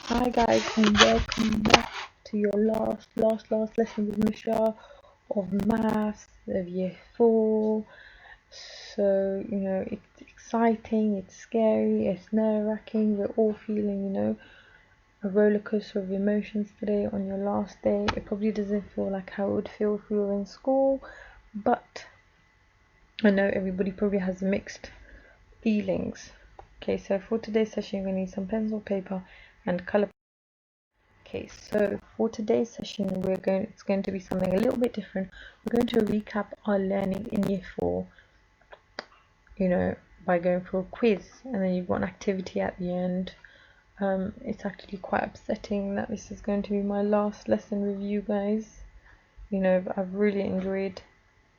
Hi guys, and welcome back to your last lesson with Michelle of maths of year 4. So, it's exciting, it's scary, it's nerve-wracking. We're all feeling, a roller coaster of emotions today on your last day. It probably doesn't feel like how it would feel if we were in school, but I know everybody probably has mixed feelings. Okay, so for today's session, you're going to need some pencil, paper, and color. Okay, so for today's session, it's going to be something a little bit different. We're going to recap our learning in year 4, by going through a quiz, and then you've got an activity at the end. It's actually quite upsetting that this is going to be my last lesson with you guys. But I've really enjoyed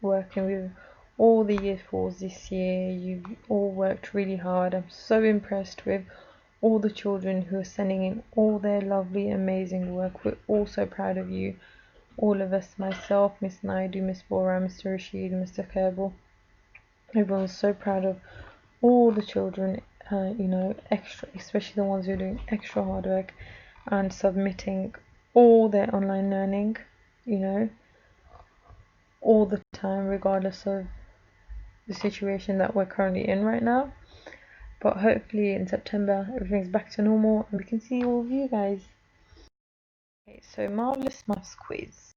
working with all the year 4s this year. You've all worked really hard. I'm so impressed with all the children who are sending in all their lovely, amazing work. We're all so proud of you. All of us, myself, Miss Naidu, Miss Bora, Mr. Rashid, Mr. Kerbal. Everyone's so proud of all the children, extra, especially the ones who are doing extra hard work and submitting all their online learning, all the time, regardless of the situation that we're currently in right now. But hopefully in September everything's back to normal and we can see all of you guys. Okay, so Marvellous Maths Quiz.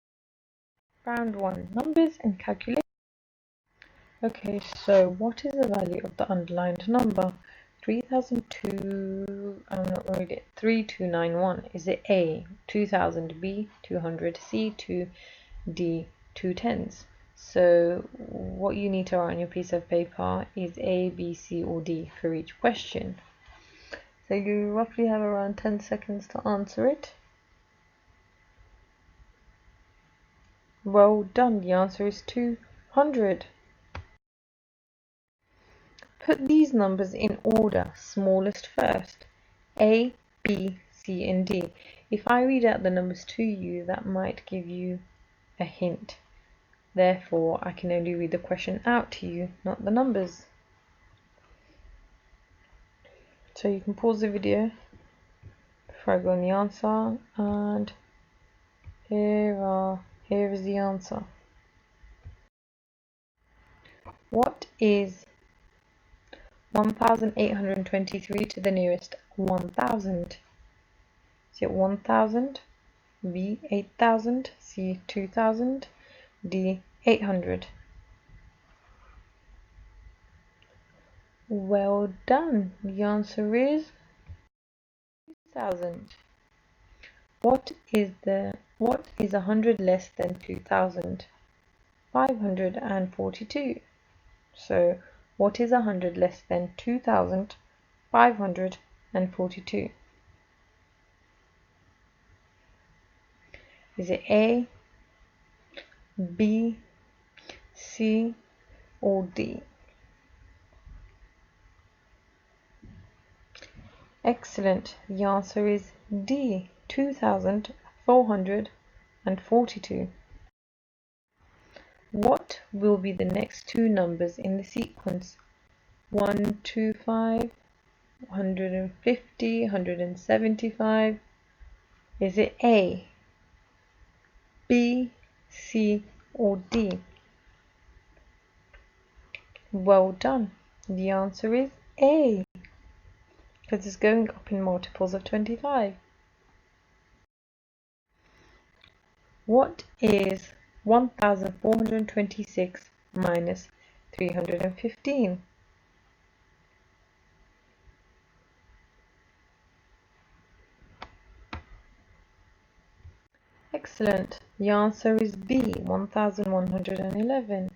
Round 1. Numbers and calculation. Okay, so what is the value of the underlined number? 3002, I'm not going to read it. 3291. Is it A, 2000, B, 200, C, 2, D, 2 tens? So what you need to write on your piece of paper is A, B, C, or D for each question. So you roughly have around 10 seconds to answer it. Well done, the answer is 200. Put these numbers in order, smallest first. A, B, C, and D. If I read out the numbers to you, that might give you a hint. Therefore, I can only read the question out to you, not the numbers. So you can pause the video before I go on the answer, and here is the answer. What is 1823 to the nearest 1000? Is it 1000, B 8000, C 2000, D 800? Well done. The answer is 2000. What is 100 less than 2000? 542. So what is 100 less than 2542? Is it A, B, C, or D? Excellent. The answer is D, 2442. What will be the next two numbers in the sequence? 125, 150, 175. Is it A, B, C, or D? Well done. The answer is A, because it's going up in multiples of 25. What is 1426 minus 315? Excellent. The answer is B, 1111.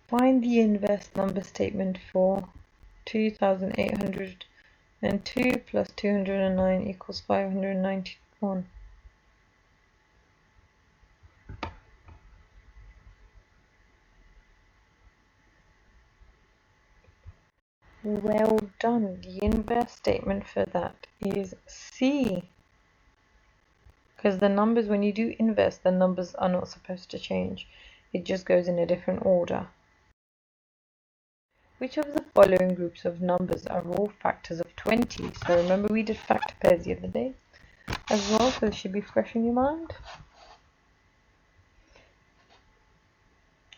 Find the inverse number statement for 2802 plus 209 equals 591. Well done. The inverse statement for that is C. Because the numbers, when you do inverse, the numbers are not supposed to change. It just goes in a different order. Which of the following groups of numbers are all factors of 20? So remember we did factor pairs the other day as well, so it should be fresh in your mind.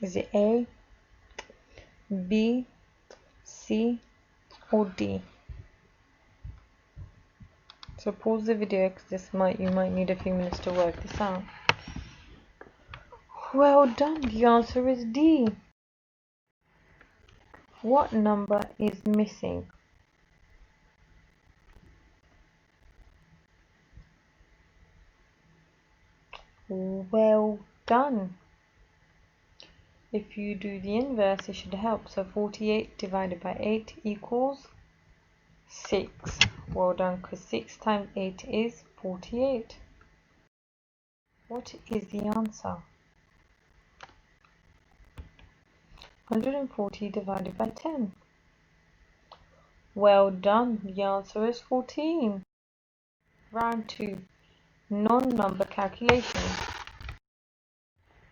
Is it A, B, C, or D? So pause the video because you might need a few minutes to work this out. Well done, the answer is D. What number is missing? Well done. If you do the inverse, it should help. So 48 divided by 8 equals 6. Well done, because 6 times 8 is 48. What is the answer? 140 divided by 10. Well done, the answer is 14. Round 2. Non-number calculation.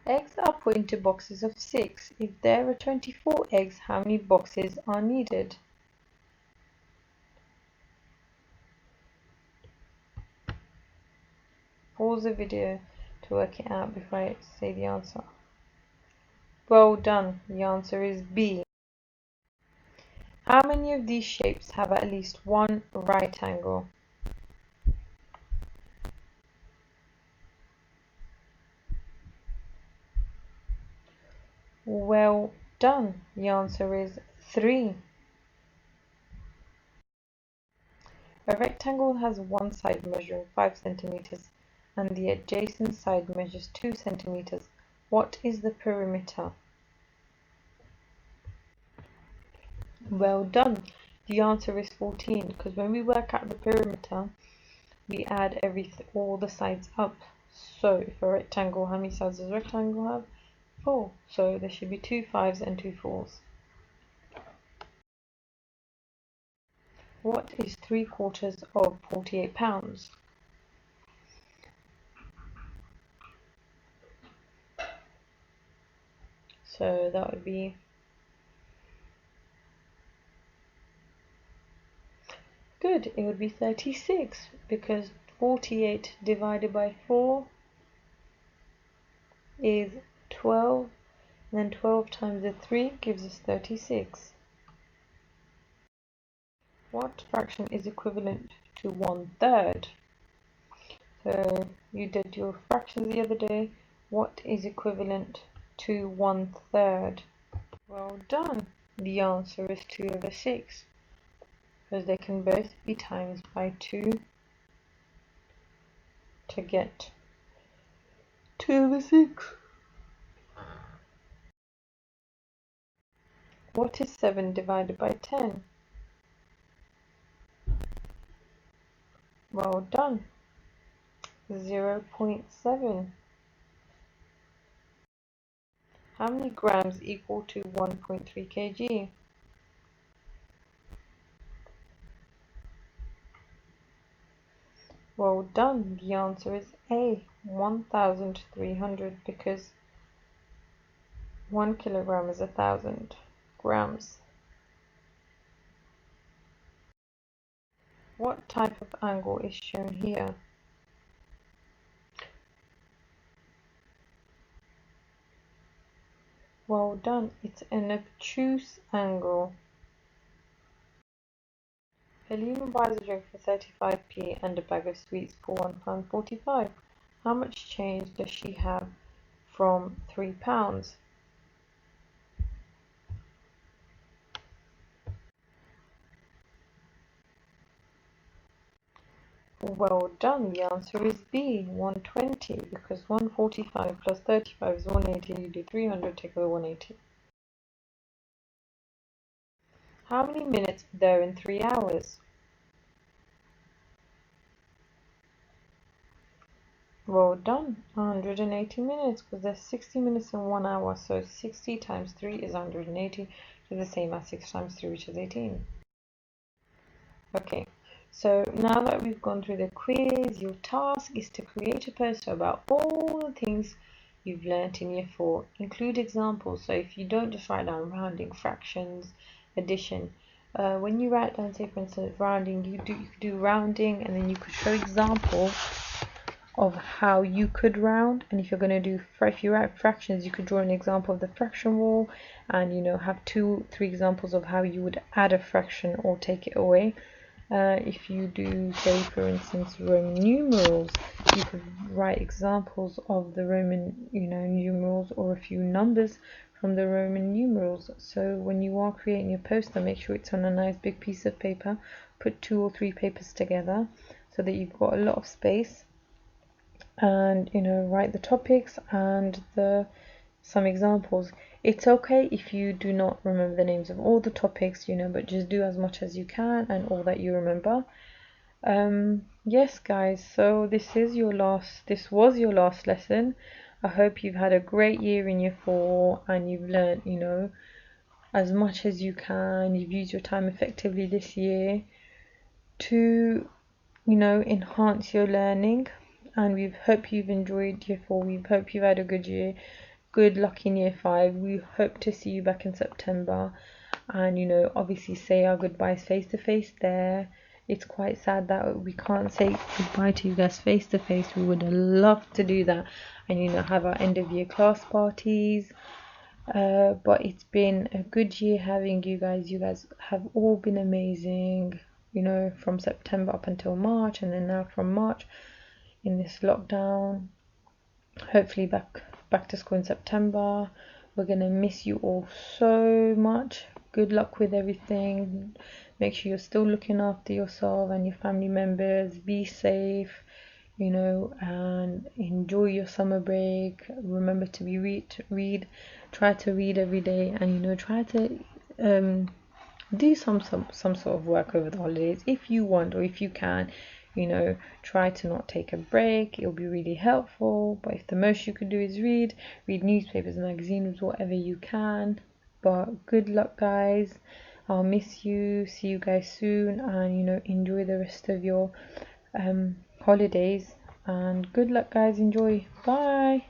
Eggs are put into boxes of 6. If there are 24 eggs, how many boxes are needed? Pause the video to work it out before I say the answer. Well done, the answer is B. How many of these shapes have at least one right angle? Well done, the answer is 3. A rectangle has one side measuring 5 centimeters and the adjacent side measures 2 centimeters. What is the perimeter? Well done. The answer is 14, because when we work out the perimeter, we add all the sides up. So if a rectangle, how many sides does a rectangle have? 4. So there should be 2 5s and 2 4s. What is 3/4 of 48 pounds? So that would be good. It would be 36, because 48 divided by 4 is 12, and then 12 times the 3 gives us 36. What fraction is equivalent to 1/3? So you did your fractions the other day. What is equivalent to 1/3? Well done. The answer is 2/6, because they can both be times by 2 to get 2/6. What is 7 divided by 10? Well done. 0.7. How many grams equal to 1.3 kg? Well done. The answer is A, 1,300, because 1 kilogram is 1,000 grams. What type of angle is shown here? Well done. It's an obtuse angle. Halima buys a drink for 35p and a bag of sweets for £1.45. How much change does she have from £3? Well done. The answer is B, 120, because 145 plus 35 is 180. You do 300, take away 180. How many minutes are there in 3 hours? Well done. 180 minutes, because there's 60 minutes in 1 hour. So 60 times 3 is 180, which is the same as 6 times 3, which is 18. Okay, so now that we've gone through the quiz, your task is to create a poster about all the things you've learnt in year 4. Include examples. So if you don't just write down rounding, fractions, addition. When you write down, say for instance rounding, you could do rounding, and then you could show examples of how you could round. And if you're going to do, if you write fractions, you could draw an example of the fraction rule, and have 2-3 examples of how you would add a fraction or take it away. If you do, say for instance, Roman numerals, you could write examples of the Roman numerals, or a few numbers from the Roman numerals. So when you are creating your poster, make sure it's on a nice big piece of paper. Put 2 or 3 papers together so that you've got a lot of space, and write the topics and some examples. It's okay if you do not remember the names of all the topics, but just do as much as you can and all that you remember. Yes guys, so this was your last lesson. I hope you've had a great year in year 4 and you've learned as much as you can. You've used your time effectively this year to enhance your learning, and we hope you've enjoyed year 4. We hope you've had a good year. Good luck in year 5. We hope to see you back in September, and obviously say our goodbyes face to face there. It's quite sad that we can't say goodbye to you guys face to face. We would love to do that and have our end of year class parties. But it's been a good year having you guys. You guys have all been amazing, from September up until March, and then now from March in this lockdown. Hopefully back to school in September. We're gonna miss you all so much. Good luck with everything. Make sure you're still looking after yourself and your family members. Be safe, and enjoy your summer break. Remember to read. Try to read every day, and try to do some sort of work over the holidays if you want, or if you can. Try to not take a break. It'll be really helpful. But if the most you could do is read newspapers, magazines, whatever you can. But good luck guys. I'll miss you. See you guys soon, and enjoy the rest of your holidays, and good luck guys. Enjoy. Bye.